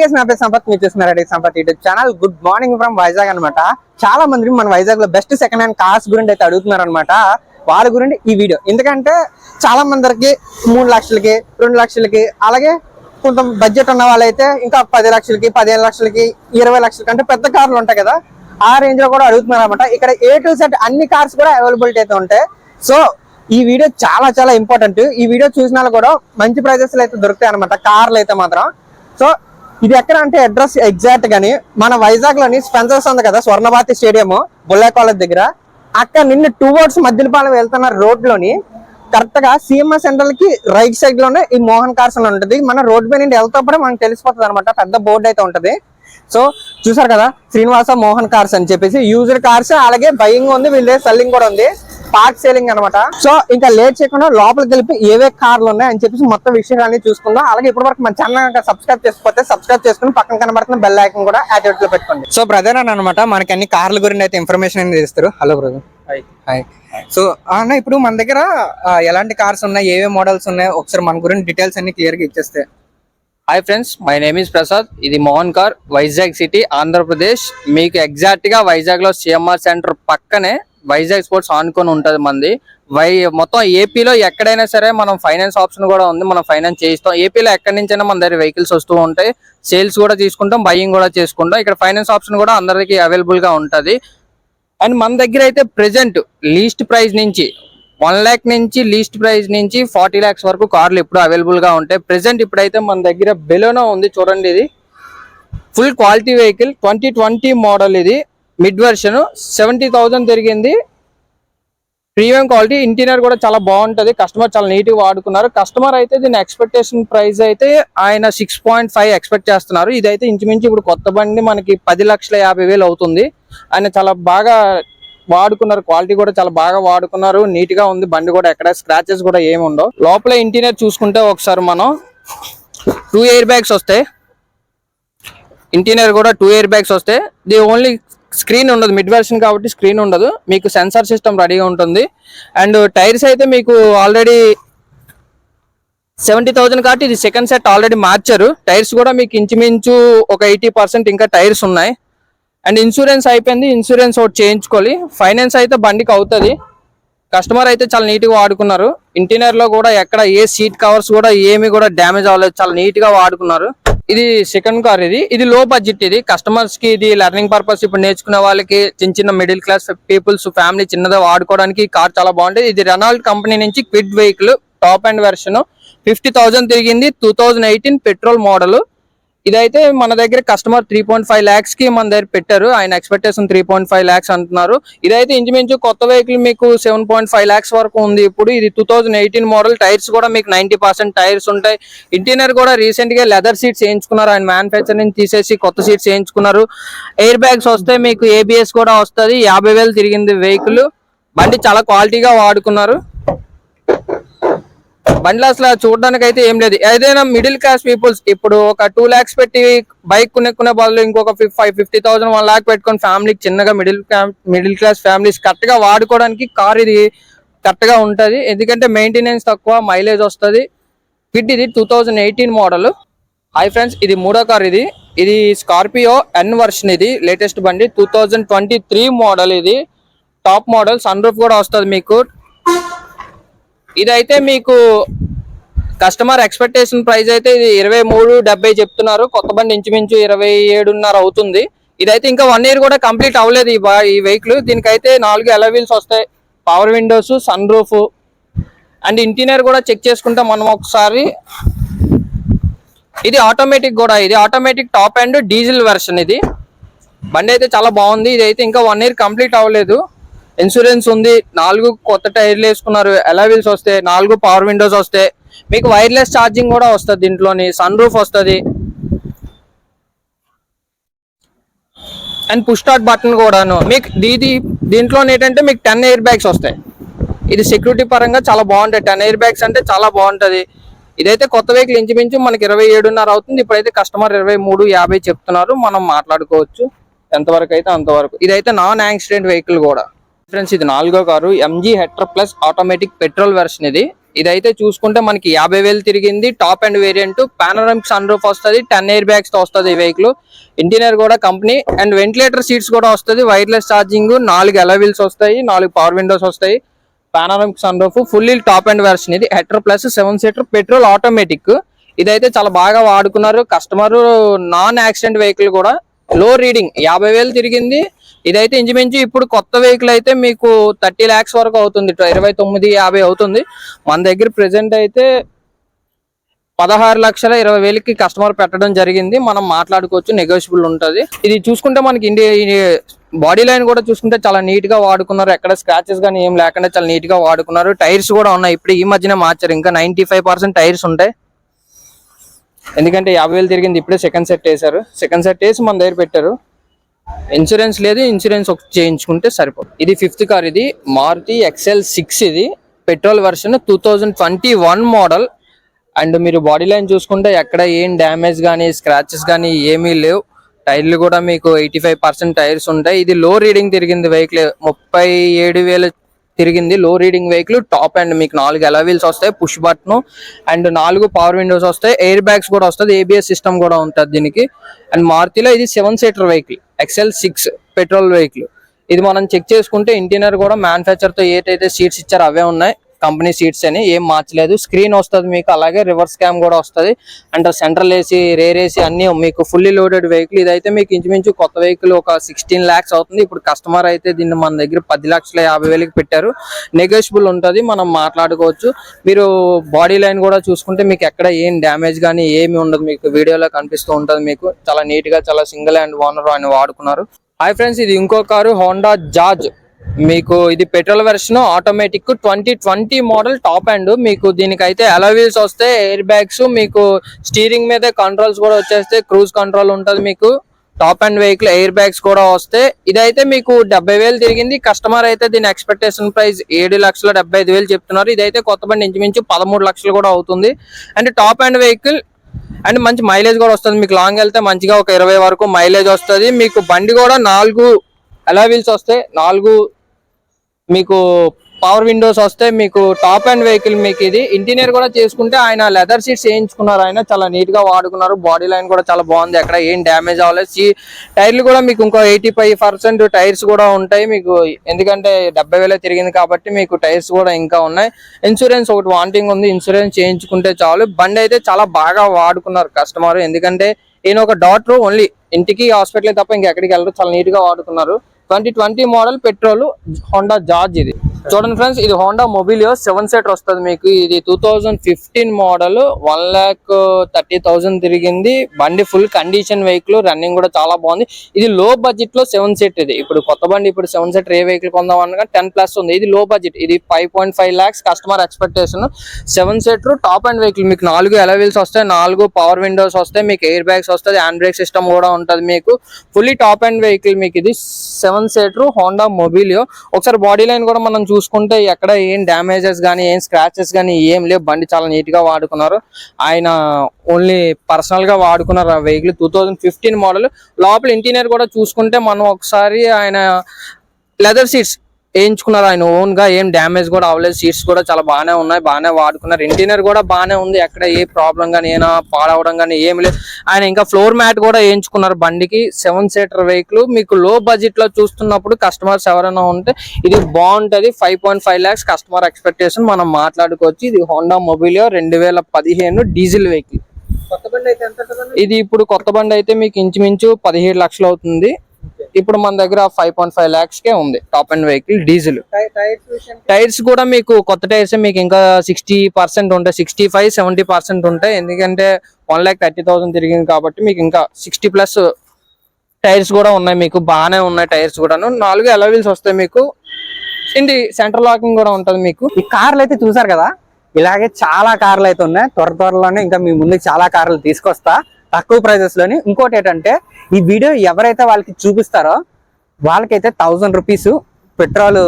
Guys నా పేరు సంపత్, మీరు చూస్తున్నారు Sampath YouTube channel. Good morning from Vizag అనమాట. చాలా మంది మన వైజాగ్ లో బెస్ట్ సెకండ్ హ్యాండ్ కార్స్ గురించి అయితే అడుగుతున్నారు అనమాట. వాళ్ళ గురించి ఈ వీడియో, ఎందుకంటే చాలా మందికి 3 లక్షలకి 2 లక్షలకి అలాగే కొంత బడ్జెట్ ఉన్న వాళ్ళైతే ఇంకా 10 లక్షలకి 15 లక్షలకి 20 లక్షలకి అంటే పెద్ద కార్లు ఉంటాయి కదా, ఆ రేంజ్ లో కూడా అడుగుతున్నారు అనమాట. ఇక్కడ A to Z అన్ని కార్స్ కూడా అవైలబిలిటీ అయితే ఉంటాయి. సో ఈ వీడియో చాలా చాలా ఇంపార్టెంట్. ఈ వీడియో చూసిన కూడా మంచి ప్రైజెస్ అయితే దొరుకుతాయి అనమాట కార్లు అయితే మాత్రం. సో ఇది ఎక్కడ అంటే అడ్రస్ ఎగ్జాక్ట్ గానీ మన వైజాగ్ లోని స్పెన్సర్స్ ఉంది కదా, స్వర్ణభారతి స్టేడియం బుల్లా కాలేజ్ దగ్గర, అక్కడ నిన్న 2 wards మధ్యలపాలెం వెళ్తున్న రోడ్ లోని కరెక్ట్ గా సిఎంఎస్ సెంటర్ కి రైట్ సైడ్ లోనే ఈ మోహన్ కార్స్ అని ఉంటుంది. మన రోడ్ పై నుండి వెళ్తాప్పుడు మనకు తెలిసిపోతుంది అనమాట, పెద్ద బోర్డు అయితే ఉంటది. సో చూసారు కదా, శ్రీనివాస మోహన్ కార్స్ అని చెప్పేసి యూజర్ కార్స్, అలాగే బయింగ్ ఉంది, వీళ్ళే సెల్లింగ్ కూడా ఉంది, పార్క్ సేలింగ్ అనమాట. సో ఇంకా లేట్ చేయకుండా లోపలికి వెళ్ళి ఏవే కార్లు ఉన్నాయి అని చెప్పేసి మొత్తం విషయాన్ని చూసుకుందాం. అలాగే ఇప్పటి వరకు మన ఛానల్ సబ్స్క్రైబ్ చేసుకోకపోతే సబ్స్క్రైబ్ చేసుకుని పక్కన కనబడుతున్న బెల్ ఐకాన్ కూడా యాక్టివేట్ లో పెట్టుకోండి. సో బ్రదర్ అని అనమాట మనకి అన్ని కార్ల గురించి అయితే ఇన్ఫర్మేషన్ అనేది ఇస్తారు. Hello brother. హాయ్. సో అన్న ఇప్పుడు మన దగ్గర ఎలాంటి కార్స్ ఉన్నాయి, ఏవే మోడల్స్ ఉన్నాయి, ఒకసారి మన గురించి డీటెయిల్స్ అన్ని క్లియర్ గా ఇచ్చేస్తే. Hi friends, my name is Prasad. ఇది మోహన్ కార్, వైజాగ్ సిటీ, ఆంధ్రప్రదేశ్. మీకు ఎగ్జాక్ట్ గా వైజాగ్ లో సిఎంఆర్ సెంటర్ పక్కనే వైజాగ్ స్పోర్ట్స్ ఆనుకొని ఉంటది మంది. మొత్తం ఏపీలో ఎక్కడైనా సరే మనం ఫైనాన్స్ ఆప్షన్ కూడా ఉంది, మనం ఫైనాన్స్ చేయిస్తాం. ఏపీలో ఎక్కడి నుంచైనా మన దగ్గర వెహికల్స్ వస్తూ ఉంటాయి, సేల్స్ కూడా తీసుకుంటాం, బయింగ్ కూడా చేసుకుంటాం. ఇక్కడ ఫైనాన్స్ ఆప్షన్ కూడా అందరికి అవైలబుల్ గా ఉంటది. అండ్ మన దగ్గర అయితే ప్రెసెంట్ లీస్ట్ ప్రైస్ నుంచి 1 lakh నుంచి లీస్ట్ ప్రైస్ నుంచి 40 lakhs వరకు కార్లు ఇప్పుడు అవైలబుల్ గా ఉంటాయి. ప్రెసెంట్ ఇప్పుడైతే మన దగ్గర బెలోనో ఉంది చూడండి. ఇది ఫుల్ క్వాలిటీ వెహికల్, 2020 మోడల్. ఇది మిడ్ వెర్షన్, 70,000 తిరిగింది. ప్రీమియం క్వాలిటీ, ఇంటీరియర్ కూడా చాలా బాగుంటది. కస్టమర్ చాలా నీట్ గా వాడుకున్నారు. కస్టమర్ అయితే దీని ఎక్స్పెక్టేషన్ ప్రైస్ అయితే ఆయన 6.5 ఎక్స్పెక్ట్ చేస్తున్నారు. ఇదైతే ఇంచుమించు ఇప్పుడు కొత్త బండి మనకి 10,50,000 అవుతుంది. ఆయన చాలా బాగా వాడుకున్నారు, క్వాలిటీ కూడా చాలా బాగా వాడుకున్నారు, నీట్ గా ఉంది బండి కూడా, ఎక్కడ స్క్రాచెస్ కూడా ఏమి ఉండవు. లోపల ఇంటీరియర్ చూసుకుంటే ఒకసారి మనం 2 air bags వస్తాయి. ఇంటీరియర్ కూడా 2 air bags వస్తాయి. ఇది ఓన్లీ స్క్రీన్ ఉండదు, మిడ్ వెర్షన్ కాబట్టి స్క్రీన్ ఉండదు, మీకు సెన్సార్ సిస్టమ్ రెడీగా ఉంటుంది. అండ్ టైర్స్ అయితే మీకు ఆల్రెడీ 70,000 కాబట్టి ఇది సెకండ్ సెట్ ఆల్రెడీ మార్చారు. టైర్స్ కూడా మీకు ఇంచుమించు ఒక 80% ఇంకా టైర్స్ ఉన్నాయి. అండ్ ఇన్సూరెన్స్ అయిపోయింది, ఇన్సూరెన్స్ ఒకటి చేయించుకోవాలి. ఫైనాన్స్ అయితే బండికి అవుతుంది. కస్టమర్ అయితే చాలా నీట్ గా వాడుకున్నారు. ఇంటీరియర్ లో కూడా ఎక్కడ ఏ సీట్ కవర్స్ కూడా ఏమి కూడా డ్యామేజ్ అవ్వలేదు, చాలా నీట్ గా వాడుకున్నారు. ఇది సెకండ్ కార్. ఇది లో బడ్జెట్. ఇది కస్టమర్స్ కి ఇది లెర్నింగ్ పర్పస్, ఇప్పుడు నేర్చుకునే వాళ్ళకి, చిన్న మిడిల్ క్లాస్ పీపుల్స్ ఫ్యామిలీ చిన్నగా వాడుకోవడానికి కార్ చాలా బాగుంటుంది. ఇది రెనాల్ట్ కంపెనీ నుంచి Kwid vehicle, top and version, 50,000 తిరిగింది, 2018 పెట్రోల్ మోడల్. ఇదైతే మన దగ్గర కస్టమర్ 3.5 lakhs కి మన దగ్గర పెట్టారు. ఆయన ఎక్స్పెక్టేషన్ 3.5 lakhs అంటున్నారు. ఇదైతే ఇంచుమించు కొత్త వెహికల్ మీకు 7.5 lakhs వరకు ఉంది ఇప్పుడు. ఇది 2018 మోడల్. టైర్స్ కూడా మీకు 90% టైర్స్ ఉంటాయి. ఇంటీరియర్ కూడా రీసెంట్ గా లెదర్ సీట్స్ వేయించుకున్నారు, ఆయన మ్యానుఫ్యాక్చర్ నుంచి తీసేసి కొత్త సీట్స్ వేయించుకున్నారు. ఎయిర్ బ్యాగ్స్ వస్తాయి, మీకు ABS కూడా వస్తుంది. 50,000 తిరిగింది వెహికల్. బండి చాలా క్వాలిటీగా వాడుకున్నారు. బండిలో అసలు చూడడానికి అయితే ఏం లేదు. ఏదైనా మిడిల్ క్లాస్ పీపుల్స్ ఇప్పుడు ఒక 2 lakhs పెట్టి బైక్ కొనుక్కునే బదులు ఇంకొక 50,000 1 lakh పెట్టుకుని ఫ్యామిలీకి చిన్నగా మిడిల్ క్లాస్ ఫ్యామిలీస్ కరెక్ట్ గా వాడుకోవడానికి కార్ ఇది కరెక్ట్ గా ఉంటది. ఎందుకంటే మెయింటెనెన్స్ తక్కువ, మైలేజ్ వస్తుంది. ఇది 2018 మోడల్. హాయ్ ఫ్రెండ్స్, ఇది మూడో కార్. ఇది స్కార్పియో N వర్షన్. ఇది లేటెస్ట్ బండి, 2023 మోడల్. ఇది టాప్ మోడల్, సన్ రూఫ్ కూడా వస్తుంది మీకు. ఇదైతే మీకు కస్టమర్ ఎక్స్పెక్టేషన్ ప్రైస్ అయితే ఇది 23,70 చెప్తున్నారు. కొత్త బండి ఇంచుమించు 27.5 అవుతుంది. ఇదైతే ఇంకా 1 year కూడా కంప్లీట్ అవ్వలేదు ఈ వెహికల్. దీనికైతే 4 alloy wheels వస్తాయి, power windows, sun roof. And interior కూడా చెక్ చేసుకుంటాం మనం ఒకసారి. ఇది ఆటోమేటిక్ కూడా. ఇది automatic top and diesel version. ఇది బండి అయితే చాలా బాగుంది. ఇదైతే ఇంకా 1 year కంప్లీట్ అవ్వలేదు. ఇన్సూరెన్స్ ఉంది, 4 కొత్త టైర్లు వేసుకున్నారు, alloy wheels వస్తాయి, 4 పవర్ విండోస్ వస్తాయి. మీకు వైర్లెస్ ఛార్జింగ్ కూడా వస్తుంది దీంట్లోని, సన్ రూఫ్ వస్తుంది. అండ్ పుష్ స్టార్ట్ బటన్ కూడాను. మీకు దీంట్లో ఏంటంటే మీకు 10 air bags వస్తాయి. ఇది సెక్యూరిటీ పరంగా చాలా బాగుంటాయి. 10 air bags అంటే చాలా బాగుంటది. ఇదైతే కొత్త వెహికల్ ఇంచుమించు మనకి 27.5 అవుతుంది. ఇప్పుడైతే కస్టమర్ 23,50 చెప్తున్నారు. మనం మాట్లాడుకోవచ్చు ఎంతవరకు అయితే అంతవరకు. ఇదైతే నాన్ యాక్సిడెంట్ వెహికల్ కూడా. ఫ్రెండ్స్, ఇది 4వ car, MG Hector plus automatic petrol version. ఇది ఇదైతే చూసుకుంటే మనకి 50,000 తిరిగింది. Top end variant, panoramic sunroof వస్తుంది, 10 ఎయిర్ బ్యాగ్స్ తో వస్తుంది ఈ వెహికల్. ఇంటీరియర్ కూడా కంపెనీ అండ్ వెంటిలేటర్ సీట్స్ కూడా వస్తుంది, వైర్లెస్ ఛార్జింగ్, 4 అలై వీల్స్ వస్తాయి, 4 పవర్ విండోస్ వస్తాయి, panoramic sunroof, fully top and version. ఇది Hector plus 7 seater petrol automatic. ఇదైతే చాలా బాగా వాడుకున్నారు కస్టమర్. నాన్ యాక్సిడెంట్ వెహికల్ కూడా, లో రీడింగ్, 50,000 తిరిగింది. ఇదైతే ఇంచుమించు ఇప్పుడు కొత్త వెహికల్ అయితే మీకు 30 lakhs వరకు అవుతుంది, 29,50 అవుతుంది. మన దగ్గర ప్రెసెంట్ అయితే 16,20,000కి కస్టమర్ పెట్టడం జరిగింది. మనం మాట్లాడుకోవచ్చు, నెగోషియబుల్ ఉంటుంది. ఇది చూసుకుంటే మనకి బాడీ లైన్ కూడా చూసుకుంటే చాలా నీట్ గా వాడుకున్నారు, ఎక్కడ స్క్రాచెస్ కానీ ఏం లేకుండా చాలా నీట్ గా వాడుకున్నారు. టైర్స్ కూడా ఉన్నాయి, ఇప్పుడు ఈ మధ్యనే మార్చారు, ఇంకా 95% టైర్స్ ఉంటాయి. ఎందుకంటే 50,000 తిరిగింది, ఇప్పుడే సెకండ్ సెట్ వేసారు. సెకండ్ సెట్ వేసి మన దగ్గర పెట్టారు. ఇన్సూరెన్స్ లేదు, ఇన్సూరెన్స్ చేయించుకుంటే సరిపోతుంది. ఇది 5th కార్, ఇది మారుతి XL6. ఇది పెట్రోల్ వెర్షన్, 2021 మోడల్. అండ్ మీరు బాడీ లైన్ చూసుకుంటే ఎక్కడ ఏం డ్యామేజ్ కానీ స్క్రాచెస్ కానీ ఏమీ లేవు. టైర్లు కూడా మీకు 85% టైర్స్ ఉంటాయి. ఇది లో రీడింగ్ తిరిగింది వెహికల్, 37,000 తిరిగింది. లో రీడింగ్ వెహికల్, టాప్ అండ్ మీకు 4 అలై వీల్స్ వస్తాయి, push button and 4 power windows వస్తాయి, ఎయిర్ బ్యాగ్స్ కూడా వస్తుంది, ABS సిస్టమ్ కూడా ఉంటుంది దీనికి. అండ్ మారుతిలో ఇది 7 seater vehicle, XL6 petrol vehicle. ఇది మనం చెక్ చేసుకుంటే ఇంటీరియర్ కూడా మ్యానుఫ్యాక్చర్ తో ఏదైతే సీట్స్ ఇచ్చారో అవే ఉన్నాయి, కంపెనీ సీట్స్ అని ఏం మార్చలేదు. స్క్రీన్ వస్తుంది మీకు, అలాగే రివర్స్ క్యామ్ కూడా వస్తుంది. And central AC, rare AC అన్ని మీకు ఫుల్లీ లోడెడ్ వెహికల్. ఇదైతే మీకు ఇంచుమించు కొత్త వెహికల్ ఒక 16 lakhs అవుతుంది. ఇప్పుడు కస్టమర్ అయితే దీన్ని మన దగ్గర 10,50,000కి పెట్టారు. నెగోషియబుల్ ఉంటుంది, మనం మాట్లాడుకోవచ్చు. మీరు బాడీ లైన్ కూడా చూసుకుంటే మీకు ఎక్కడ ఏం డ్యామేజ్ కానీ ఏమి ఉండదు, మీకు వీడియోలో కనిపిస్తూ ఉంటుంది. మీకు చాలా నీట్ గా, చాలా సింగిల్ హ్యాండ్ ఓనర్ ఆయన వాడుకున్నారు. హాయ్ ఫ్రెండ్స్, ఇది ఇంకో కారు, హోండా జాజ్. మీకు ఇది petrol version, automatic, 2020 model, top and. మీకు దీనికైతే అలై వీల్స్ వస్తాయి, ఎయిర్ బ్యాగ్స్, మీకు స్టీరింగ్ మీద కంట్రోల్స్ కూడా వచ్చేస్తాయి, క్రూజ్ కంట్రోల్ ఉంటుంది మీకు. Top and vehicle, air bags కూడా వస్తాయి. ఇదైతే మీకు 70,000 తిరిగింది. కస్టమర్ అయితే దీని ఎక్స్పెక్టేషన్ ప్రైస్ 7,75,000 చెప్తున్నారు. ఇదైతే కొత్త బండి ఇంచుమించు 13 లక్షలు కూడా అవుతుంది. And top and vehicle and మంచి మైలేజ్ కూడా వస్తుంది. మీకు లాంగ్ వెళ్తే మంచిగా ఒక 20 వరకు మైలేజ్ వస్తుంది. మీకు బండి కూడా 4 అలై వీల్స్ వస్తాయి, 4 మీకు పవర్ విండోస్ వస్తాయి. మీకు టాప్ అండ్ వెహికల్. మీకు ఇది ఇంటీరియర్ కూడా చేసుకుంటే ఆయన లెదర్ సీట్స్ వేయించుకున్నారు, ఆయన చాలా నీట్ గా వాడుకున్నారు. బాడీ లైన్ కూడా చాలా బాగుంది, అక్కడ ఏం డ్యామేజ్ అవ్వలేదు. టైర్లు కూడా మీకు ఇంకో 85% టైర్స్ కూడా ఉంటాయి మీకు, ఎందుకంటే 70,000 తిరిగింది కాబట్టి మీకు టైర్స్ కూడా ఇంకా ఉన్నాయి. ఇన్సూరెన్స్ ఒకటి వాంటింగ్ ఉంది, ఇన్సూరెన్స్ చేయించుకుంటే చాలు. బండి అయితే చాలా బాగా వాడుకున్నారు కస్టమర్, ఎందుకంటే ఈయన ఒక డాక్టర్, ఓన్లీ ఇంటికి హాస్పిటల్ తప్ప ఇంకెక్కడికి వెళ్ళరు, చాలా నీట్ గా వాడుకున్నారు. 2020 మోడల్ పెట్రోల్ హోండా జార్జ్. ఇది చూడండి ఫ్రెండ్స్, ఇది హోండా మొబిలియో 7 సీటర్ వస్తుంది మీకు. ఇది 2015 మోడల్, 1,30,000 తిరిగింది. బండి ఫుల్ కండిషన్ వెహికల్, రన్నింగ్ కూడా చాలా బాగుంది. ఇది లో బడ్జెట్ లో 7 సీటర్. ఇది ఇప్పుడు కొత్త బండి, ఇప్పుడు 7 సీటర్ ఏ వెహికల్ కొందాం అనగా 10+ ఉంది. ఇది లో బడ్జెట్, ఇది 5.5 lakhs customer expectation. 7 seater top and vehicle, మీకు 4 అలై వీల్స్ వస్తాయి, 4 పవర్ విండోస్ వస్తాయి, మీకు ఎయిర్ బ్యాగ్స్ వస్తుంది, హ్యాండ్ బ్రేక్ సిస్టమ్ కూడా ఉంటుంది మీకు. ఫుల్లీ టాప్ అండ్ వెహికల్ మీకు. ఇది 7 సీటర్ హోండా మొబిలియో. ఒకసారి బాడీ లైన్ కూడా మనం చూసుకుంటే ఎక్కడ ఏం డ్యామేజెస్ కానీ ఏం స్క్రాచెస్ కానీ ఏం లేవు. బండి చాలా నీట్ గా వాడుకున్నారు, ఆయన ఓన్లీ పర్సనల్ గా వాడుకున్నారు ఆ వెహికల్. 2015 మోడల్. లోపల ఇంటీరియర్ కూడా చూసుకుంటే మనం ఒకసారి ఆయన లెదర్ సీట్స్ వేయించుకున్నారు ఆయన ఓన్ గా, ఏం డ్యామేజ్ కూడా అవ్వలేదు. సీట్స్ కూడా చాలా బాగానే ఉన్నాయి, బాగానే వాడుకున్నారు. ఇంటీరియర్ కూడా బాగానే ఉంది, ఎక్కడ ఏ ప్రాబ్లం కానీ ఏమైనా పాడవడం కానీ ఏమి లేదు. ఆయన ఇంకా ఫ్లోర్ మ్యాట్ కూడా వేయించుకున్నారు బండికి. 7 సీటర్ వెహికల్ మీకు లో బడ్జెట్ లో చూస్తున్నప్పుడు కస్టమర్స్ ఎవరైనా ఉంటే ఇది బాగుంటది. 5.5 lakhs కస్టమర్ ఎక్స్పెక్టేషన్, మనం మాట్లాడుకోవచ్చు. ఇది హోండా మొబిలియో 2015 డీజిల్ వెహికల్. ఇది ఇప్పుడు కొత్త బండి అయితే మీకు ఇంచుమించు 17 లక్షలు అవుతుంది. ఇప్పుడు మన దగ్గర 5.5 lakhs కే ఉంది top and vehicle diesel. Tyres కూడా మీకు కొత్త టైర్స్ మీకు ఇంకా 60% ఉంటాయి, 65-70% ఉంటాయి. ఎందుకంటే 1,30,000 తిరిగింది కాబట్టి మీకు ఇంకా 60+ టైర్స్ కూడా ఉన్నాయి మీకు, బాగానే ఉన్నాయి టైర్స్ కూడాను. 4 అలై వీల్స్ వస్తాయి మీకు. ఇంటి సెంటర్ లాకింగ్ కూడా ఉంటుంది మీకు. ఈ కార్లు అయితే చూసారు కదా, ఇలాగే చాలా కార్లు అయితే ఉన్నాయి. త్వరలోనే ఇంకా మీ ముందుకు చాలా కార్లు తీసుకొస్తా తక్కువ ప్రైజెస్ లోని. ఇంకోటి ఏంటంటే, ఈ వీడియో ఎవరైతే వాళ్ళకి చూపిస్తారో వాళ్ళకైతే 1,000 రూపీస్ పెట్రోల్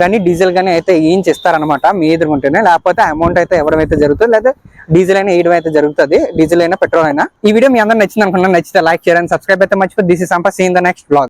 కానీ డీజిల్ కానీ అయితే వేయించి ఇస్తారనమాట మీ ఎదురుకుంటేనే. లేకపోతే అమౌంట్ అయితే ఇవ్వడం అయితే జరుగుతుంది, లేదా డీజిల్ అయినా వేయడం అయితే జరుగుతుంది, డీజిల్ అయినా పెట్రోల్ అయినా. ఈ వీడియో మీ అందరూ నచ్చింది అనుకున్నా, నచ్చితే లైక్ చేయండి, సబ్స్క్రైబ్ అయితే మర్చిపోయి. This is Sampath, see in the next blog.